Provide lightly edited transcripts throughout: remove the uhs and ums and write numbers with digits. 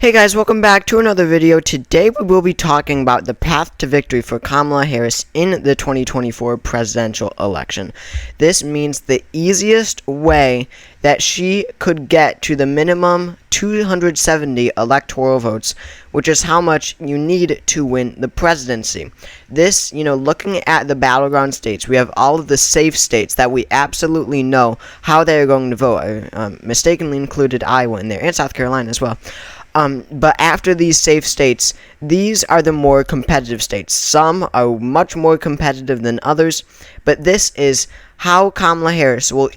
Hey guys, welcome back to another video. Today we will be talking about the path to victory for Kamala Harris in the 2024 presidential election. This means the easiest way that she could get to the minimum 270 electoral votes, which is how much you need to win the presidency. This, looking at the battleground states, we have all of the safe states that we absolutely know how they are going to vote. I mistakenly included Iowa in there, and South Carolina as well. But after these safe states, these are the more competitive states. Some are much more competitive than others, but this is how Kamala Harris her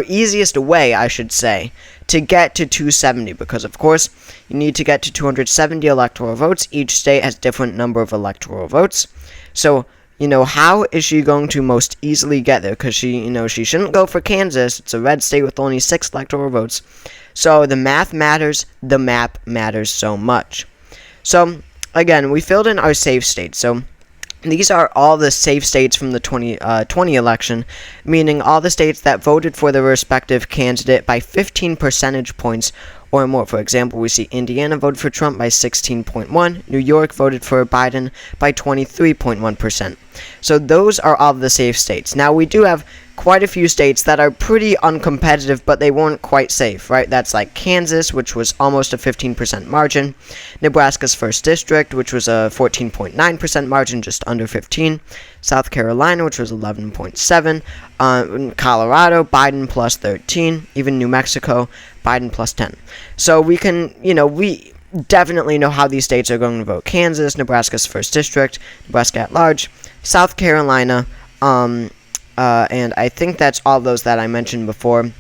easiest way, I should say, to get to 270, because of course you need to get to 270 electoral votes. Each state has different number of electoral votes. So, how is she going to most easily get there? Because she shouldn't go for Kansas. It's a red state with only 6 electoral votes. So the math matters, the map matters so much. So, again, we filled in our safe states. So these are all the safe states from the 2020 election, meaning all the states that voted for their respective candidate by 15 percentage points or more. For example, we see Indiana voted for Trump by 16.1%, New York voted for Biden by 23.1%. So those are all the safe states. Now, we do have quite a few states that are pretty uncompetitive, but they weren't quite safe, right? That's like Kansas, which was almost a 15% margin, Nebraska's 1st District, which was a 14.9% margin, just under 15, South Carolina, which was 11.7, Colorado, Biden plus 13, even New Mexico, Biden plus 10. So we can, we definitely know how these states are going to vote. Kansas, Nebraska's 1st District, Nebraska at large, South Carolina, and I think that's all those that I mentioned before.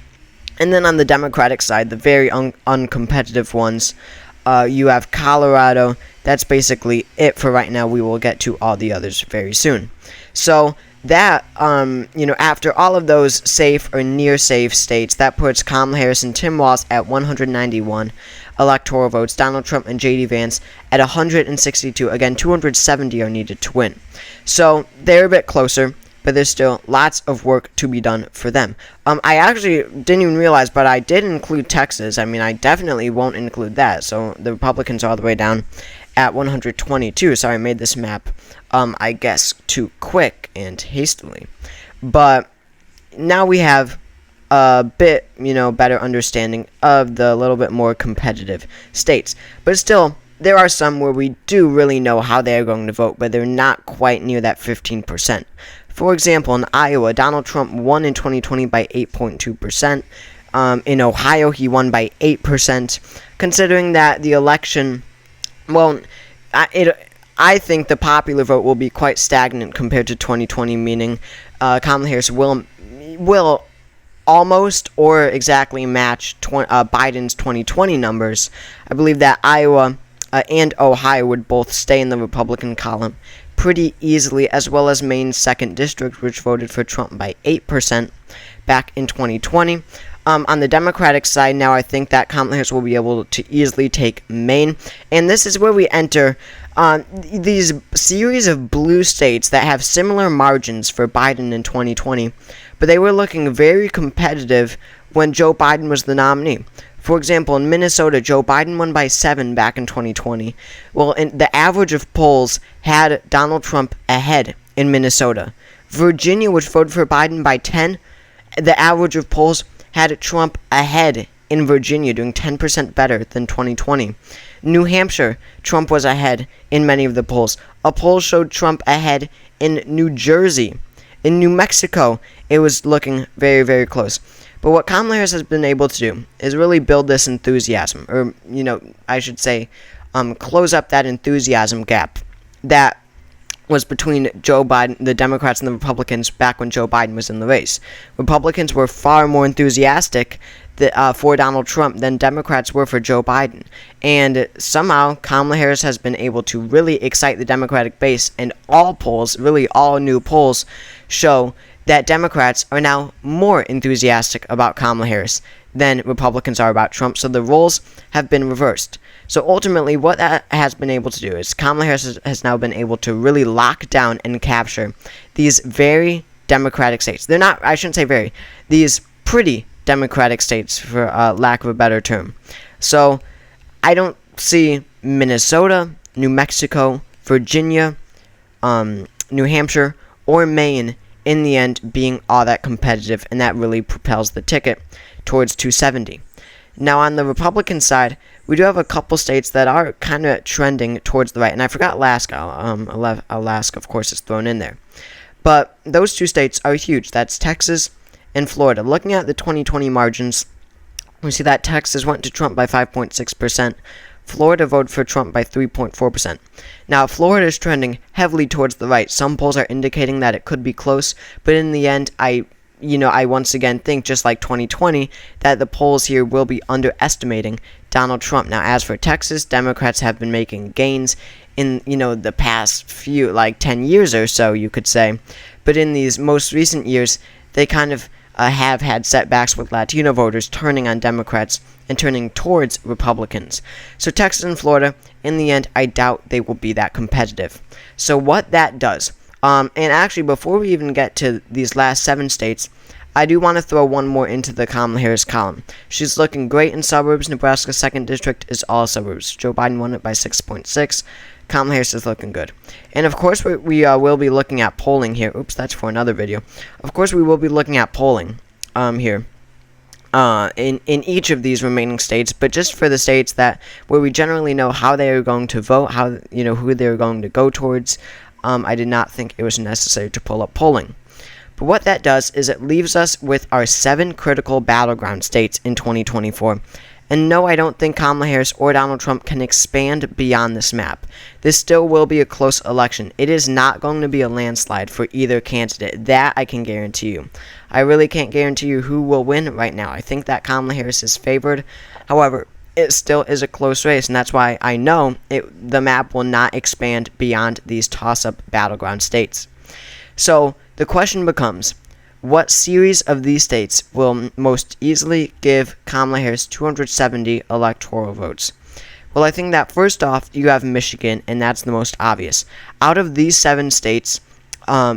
And then on the Democratic side, the very uncompetitive ones, you have Colorado. That's basically it for right now. We will get to all the others very soon. So that, after all of those safe or near safe states, that puts Kamala Harris and Tim Walz at 191 electoral votes, Donald Trump and J.D. Vance at 162. Again, 270 are needed to win. So they're a bit closer, but there's still lots of work to be done for them. I actually didn't even realize, but I did include Texas. I definitely won't include that. So the Republicans are all the way down at 122. Sorry, I made this map, I guess, too quick and hastily. But now we have a bit, better understanding of the little bit more competitive states. But still, there are some where we do really know how they are going to vote, but they're not quite near that 15%. For example, in Iowa, Donald Trump won in 2020 by 8.2%. In Ohio, he won by 8%. Considering that the election, I think the popular vote will be quite stagnant compared to 2020, meaning Kamala Harris will almost or exactly match Biden's 2020 numbers. I believe that Iowa and Ohio would both stay in the Republican column pretty easily, as well as Maine's 2nd District, which voted for Trump by 8% back in 2020. On the Democratic side now, I think that Kamala Harris will be able to easily take Maine. And this is where we enter these series of blue states that have similar margins for Biden in 2020, but they were looking very competitive when Joe Biden was the nominee. For example, in Minnesota, Joe Biden won by 7 back in 2020. Well, the average of polls had Donald Trump ahead in Minnesota. Virginia, which voted for Biden by 10, the average of polls had Trump ahead in Virginia, doing 10% better than 2020. New Hampshire, Trump was ahead in many of the polls. A poll showed Trump ahead in New Jersey. In New Mexico, it was looking very, very close. But what Kamala Harris has been able to do is really build this enthusiasm, or, I should say, close up that enthusiasm gap that was between Joe Biden, the Democrats, and the Republicans back when Joe Biden was in the race. Republicans were far more enthusiastic for Donald Trump than Democrats were for Joe Biden. And somehow, Kamala Harris has been able to really excite the Democratic base, and all polls, really all new polls, show that Democrats are now more enthusiastic about Kamala Harris than Republicans are about Trump, so the roles have been reversed. So ultimately, what that has been able to do is Kamala Harris has now been able to really lock down and capture these very Democratic states. They're not, I shouldn't say very, these pretty Democratic states, for lack of a better term. So I don't see Minnesota, New Mexico, Virginia, New Hampshire, or Maine in the end being all that competitive, and that really propels the ticket towards 270. Now, on the Republican side, we do have a couple states that are kind of trending towards the right, and I forgot Alaska. Alaska, of course, is thrown in there. But those two states are huge. That's Texas and Florida. Looking at the 2020 margins, we see that Texas went to Trump by 5.6%. Florida voted for Trump by 3.4%. Now, Florida is trending heavily towards the right. Some polls are indicating that it could be close, but in the end, I once again think, just like 2020, that the polls here will be underestimating Donald Trump. Now, as for Texas, Democrats have been making gains in, the past few, 10 years or so, you could say. But in these most recent years, they kind of have had setbacks with Latino voters turning on Democrats and turning towards Republicans. So Texas and Florida, in the end, I doubt they will be that competitive. So what that does, and actually before we even get to these last 7 states, I do want to throw one more into the Kamala Harris column. She's looking great in suburbs. Nebraska's 2nd district is all suburbs. Joe Biden won it by 6.6. Kamala Harris is looking good. And of course, we will be looking at polling here. Oops, that's for another video. Of course, we will be looking at polling here in each of these remaining states, but just for the states where we generally know how they are going to vote, who they're going to go towards, I did not think it was necessary to pull up polling. But what that does is it leaves us with our 7 critical battleground states in 2024. And no, I don't think Kamala Harris or Donald Trump can expand beyond this map. This still will be a close election. It is not going to be a landslide for either candidate. That I can guarantee you. I really can't guarantee you who will win right now. I think that Kamala Harris is favored. However, it still is a close race, and that's why I know the map will not expand beyond these toss-up battleground states. So the question becomes, what series of these states will most easily give Kamala Harris 270 electoral votes? Well, I think that first off, you have Michigan, and that's the most obvious. Out of these 7 states,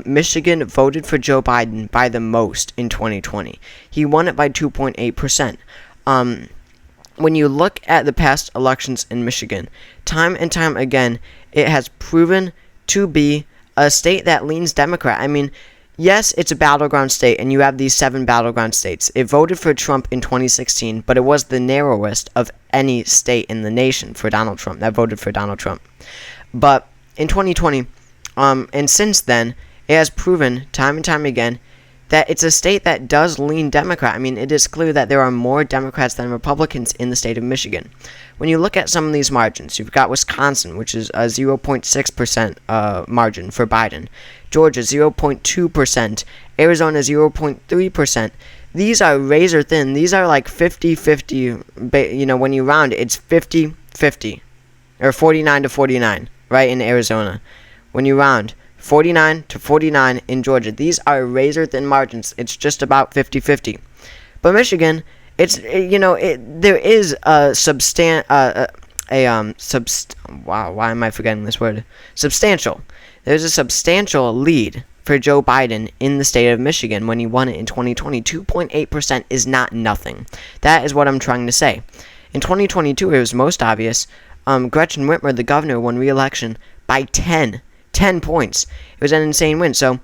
Michigan voted for Joe Biden by the most in 2020. He won it by 2.8%. When you look at the past elections in Michigan, time and time again, it has proven to be a state that leans Democrat. I mean, yes, it's a battleground state, and you have these 7 battleground states. It voted for Trump in 2016, but it was the narrowest of any state in the nation for Donald Trump that voted for Donald Trump. But in 2020, and since then, it has proven time and time again that it's a state that does lean Democrat. I mean, it is clear that there are more Democrats than Republicans in the state of Michigan. When you look at some of these margins, you've got Wisconsin, which is a 0.6% margin for Biden. Georgia, 0.2%. Arizona, 0.3%. These are razor thin. These are like 50-50. When you round it, it's 50-50. Or 49-49, right, in Arizona. When you round 49-49 in Georgia. These are razor thin margins. It's just about 50-50. But Michigan, there is a why am I forgetting this word? Substantial. There's a substantial lead for Joe Biden in the state of Michigan when he won it in 2020. 2.8% is not nothing. That is what I'm trying to say. In 2022, it was most obvious. Gretchen Whitmer, the governor, won re-election by 10 points. It was an insane win. So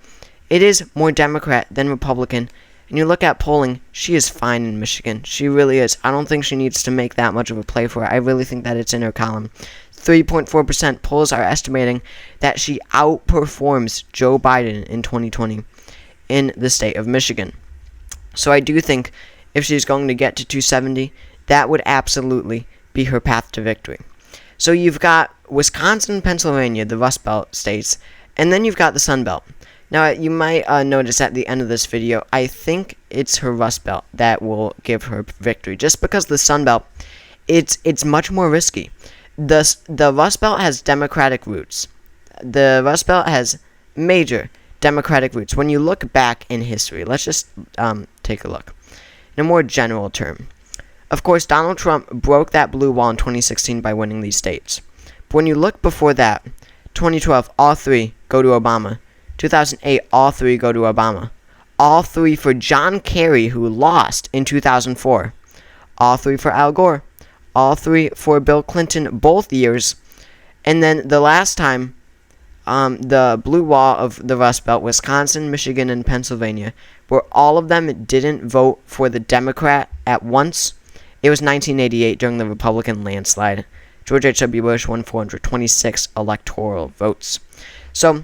it is more Democrat than Republican. And you look at polling, she is fine in Michigan. She really is. I don't think she needs to make that much of a play for it. I really think that it's in her column. 3.4% polls are estimating that she outperforms Joe Biden in 2020 in the state of Michigan. So I do think if she's going to get to 270, that would absolutely be her path to victory. So you've got Wisconsin, Pennsylvania, the Rust Belt states, and then you've got the Sun Belt. Now, you might notice at the end of this video, I think it's her Rust Belt that will give her victory. Just because the Sun Belt, it's much more risky. The Rust Belt has Democratic roots. The Rust Belt has major Democratic roots. When you look back in history, let's just take a look. In a more general term, of course, Donald Trump broke that blue wall in 2016 by winning these states. But when you look before that, 2012, all 3 go to Obama. 2008, all 3 go to Obama. all 3 for John Kerry, who lost in 2004, all 3 for Al Gore, all 3 for Bill Clinton, both years, and then the last time, the blue wall of the Rust Belt, Wisconsin, Michigan, and Pennsylvania, where all of them didn't vote for the Democrat at once. It was 1988 during the Republican landslide. George H.W. Bush won 426 electoral votes. So,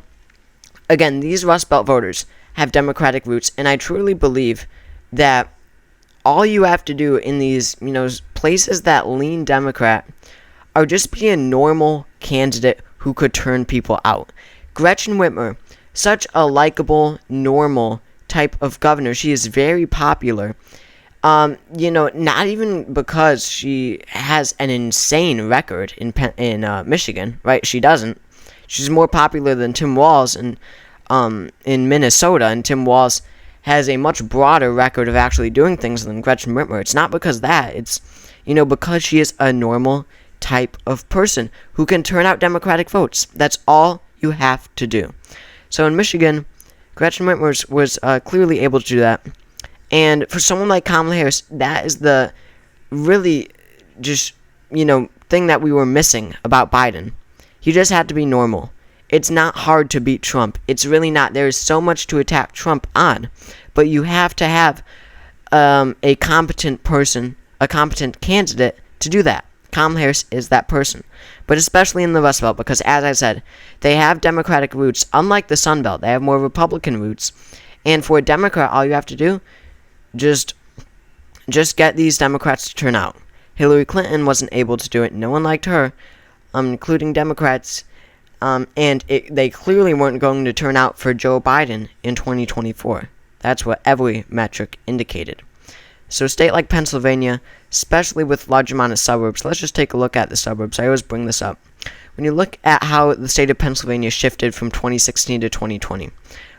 again, these Rust Belt voters have Democratic roots, and I truly believe that all you have to do in these, places that lean Democrat are just be a normal candidate who could turn people out. Gretchen Whitmer, such a likable, normal type of governor. She is very popular. Not even because she has an insane record in Michigan, right? She doesn't. She's more popular than Tim Walz in Minnesota, and Tim Walz has a much broader record of actually doing things than Gretchen Whitmer. It's not because of that. It's, because she is a normal type of person who can turn out Democratic votes. That's all you have to do. So in Michigan, Gretchen Whitmer was clearly able to do that. And for someone like Kamala Harris, that is the really just, thing that we were missing about Biden. He just had to be normal. It's not hard to beat Trump. It's really not. There is so much to attack Trump on. But you have to have a competent person, a competent candidate to do that. Kamala Harris is that person. But especially in the Rust Belt, because as I said, they have Democratic roots. Unlike the Sun Belt, they have more Republican roots. And for a Democrat, all you have to do, just get these Democrats to turn out. Hillary Clinton wasn't able to do it. No one liked her, including Democrats. And they clearly weren't going to turn out for Joe Biden in 2024. That's what every metric indicated. So a state like Pennsylvania, especially with large amount of suburbs, let's just take a look at the suburbs. I always bring this up. When you look at how the state of Pennsylvania shifted from 2016 to 2020,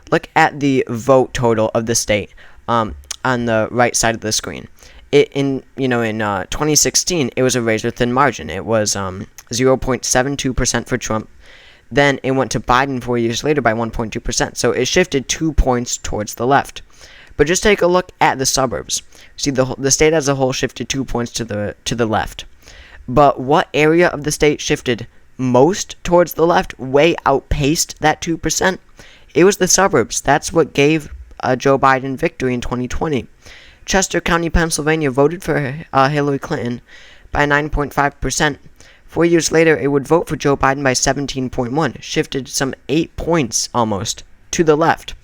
look at the vote total of the state on the right side of the screen. In 2016, it was a razor-thin margin. It was 0.72% for Trump. Then it went to Biden 4 years later by 1.2%. So it shifted 2 points towards the left. But just take a look at the suburbs. See, the state as a whole shifted 2 points to the left. But what area of the state shifted most towards the left, way outpaced that 2%? It was the suburbs. That's what gave Joe Biden victory in 2020. Chester County, Pennsylvania voted for Hillary Clinton by 9.5%. 4 years later, it would vote for Joe Biden by 17.1%, shifted some 8 points almost to the left.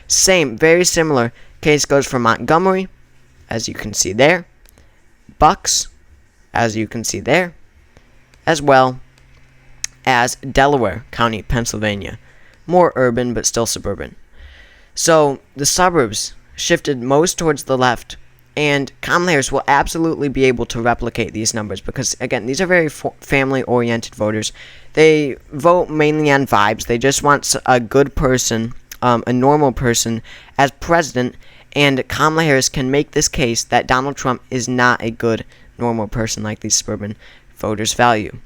Same, very similar case goes for Montgomery, as you can see there, Bucks, as you can see there, as well as Delaware County, Pennsylvania. More urban, but still suburban. So the suburbs shifted most towards the left, and Kamala Harris will absolutely be able to replicate these numbers because, again, these are very family-oriented voters. They vote mainly on vibes. They just want a good person, a normal person, as president, and Kamala Harris can make this case that Donald Trump is not a good, normal person like these suburban voters value.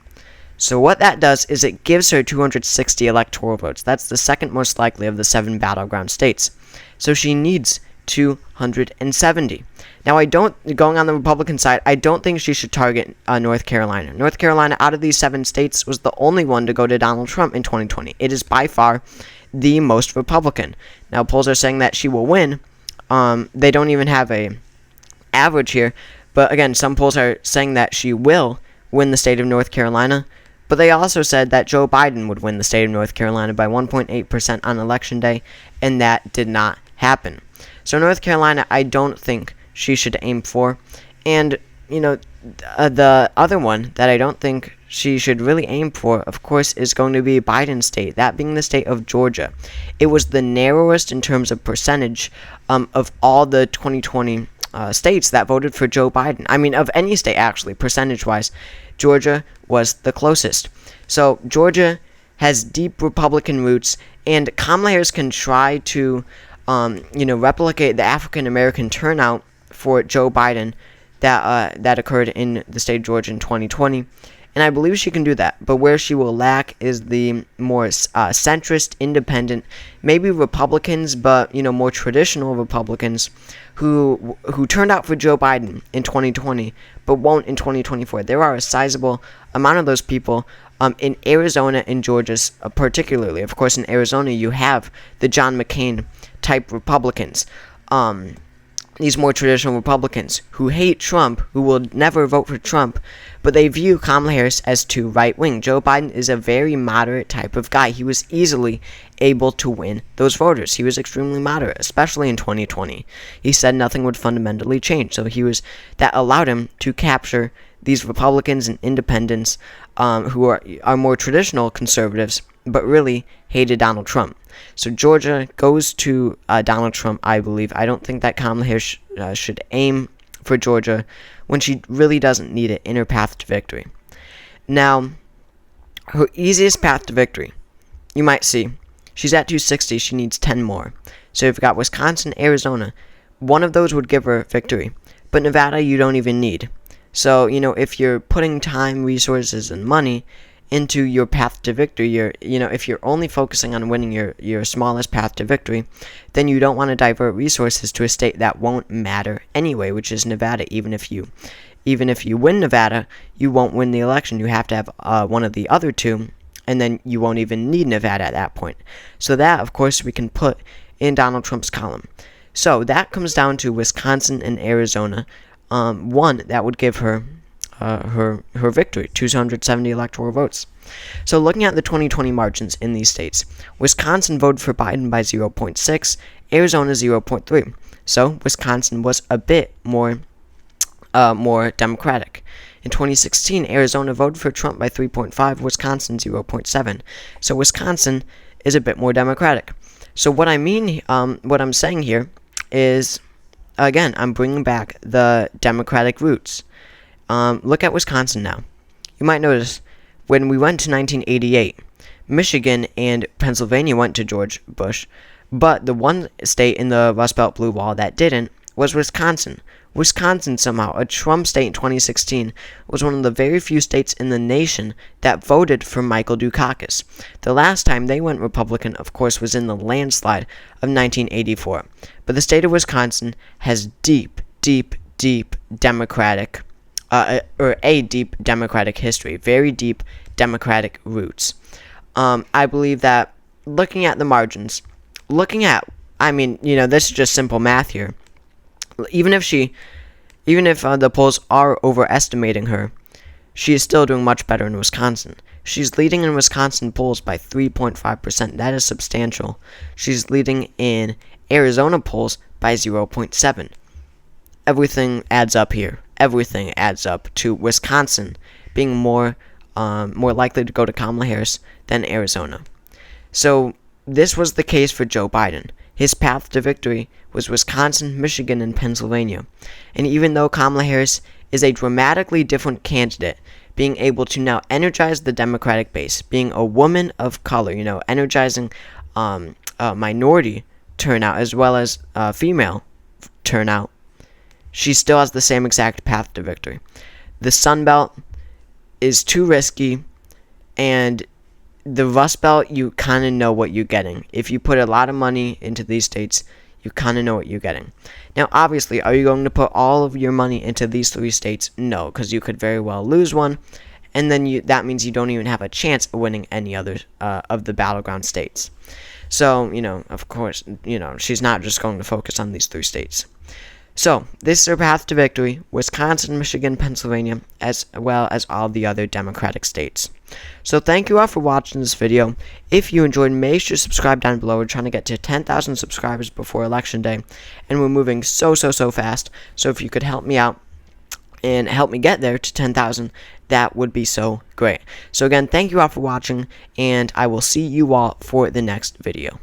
So what that does is it gives her 260 electoral votes. That's the second most likely of the 7 battleground states. So she needs 270. Now, going on the Republican side, I don't think she should target North Carolina. North Carolina, out of these 7 states, was the only one to go to Donald Trump in 2020. It is by far the most Republican. Now, polls are saying that she will win. They don't even have a average here. But again, some polls are saying that she will win the state of North Carolina. But they also said that Joe Biden would win the state of North Carolina by 1.8% on Election Day, and that did not happen. So North Carolina, I don't think she should aim for. And, the other one that I don't think she should really aim for, of course, is going to be Biden's state, that being the state of Georgia. It was the narrowest in terms of percentage of all the 2020 states that voted for Joe Biden. I mean, of any state, actually, percentage-wise, Georgia was the closest. So Georgia has deep Republican roots, and Kamala Harris can try to replicate the African-American turnout for Joe Biden that occurred in the state of Georgia in 2020. And I believe she can do that. But where she will lack is the more centrist, independent, maybe Republicans, but, more traditional Republicans who turned out for Joe Biden in 2020, but won't in 2024. There are a sizable amount of those people in Arizona and Georgia, particularly. Of course, in Arizona, you have the John McCain-type Republicans. These more traditional Republicans who hate Trump, who will never vote for Trump, but they view Kamala Harris as too right-wing. Joe Biden is a very moderate type of guy. He was easily able to win those voters. He was extremely moderate, especially in 2020. He said nothing would fundamentally change, so that allowed him to capture these Republicans and independents who are more traditional conservatives, but really hated Donald Trump. So Georgia goes to Donald Trump, I believe. I don't think that Kamala Harris should aim for Georgia when she really doesn't need it in her path to victory. Now, her easiest path to victory, you might see, she's at 260, she needs 10 more. So you've got Wisconsin, Arizona. One of those would give her victory. But Nevada, you don't even need. So, if you're putting time, resources, and money into your path to victory, if you're only focusing on winning your smallest path to victory, then you don't want to divert resources to a state that won't matter anyway, which is Nevada. Even if you win Nevada, you won't win the election. You have to have one of the other two, and then you won't even need Nevada at that point. So that, of course, we can put in Donald Trump's column. So that comes down to Wisconsin and Arizona. One that would give her her victory, 270 electoral votes. So looking at the 2020 margins in these states, Wisconsin voted for Biden by 0.6, Arizona 0.3. So Wisconsin was a bit more Democratic. In 2016, Arizona voted for Trump by 3.5, Wisconsin 0.7. So Wisconsin is a bit more Democratic. So what I'm saying here is, again, I'm bringing back the Democratic roots. Look at Wisconsin now. You might notice when we went to 1988, Michigan and Pennsylvania went to George Bush, but the one state in the Rust Belt Blue Wall that didn't was Wisconsin. Wisconsin, somehow, a Trump state in 2016, was one of the very few states in the nation that voted for Michael Dukakis. The last time they went Republican, of course, was in the landslide of 1984. But the state of Wisconsin has deep Democratic a deep Democratic history, very deep Democratic roots. I believe that looking at the margins, this is just simple math here. Even if the polls are overestimating her, she is still doing much better in Wisconsin. She's leading in Wisconsin polls by 3.5%. That is substantial. She's leading in Arizona polls by 0.7. Everything adds up here. Everything adds up to Wisconsin being more likely to go to Kamala Harris than Arizona. So this was the case for Joe Biden. His path to victory was Wisconsin, Michigan, and Pennsylvania. And even though Kamala Harris is a dramatically different candidate, being able to now energize the Democratic base, being a woman of color, energizing minority turnout as well as female turnout, she still has the same exact path to victory. The Sun Belt is too risky, and the Rust Belt, you kind of know what you're getting. If you put a lot of money into these states, you kind of know what you're getting. Now, obviously, are you going to put all of your money into these three states? No, because you could very well lose one, and then that means you don't even have a chance of winning any other of the battleground states. So, of course, she's not just going to focus on these three states. So, this is her path to victory: Wisconsin, Michigan, Pennsylvania, as well as all the other Democratic states. So, thank you all for watching this video. If you enjoyed, make sure to subscribe down below. We're trying to get to 10,000 subscribers before Election Day, and we're moving so fast. So, if you could help me out and help me get there to 10,000, that would be so great. So, again, thank you all for watching, and I will see you all for the next video.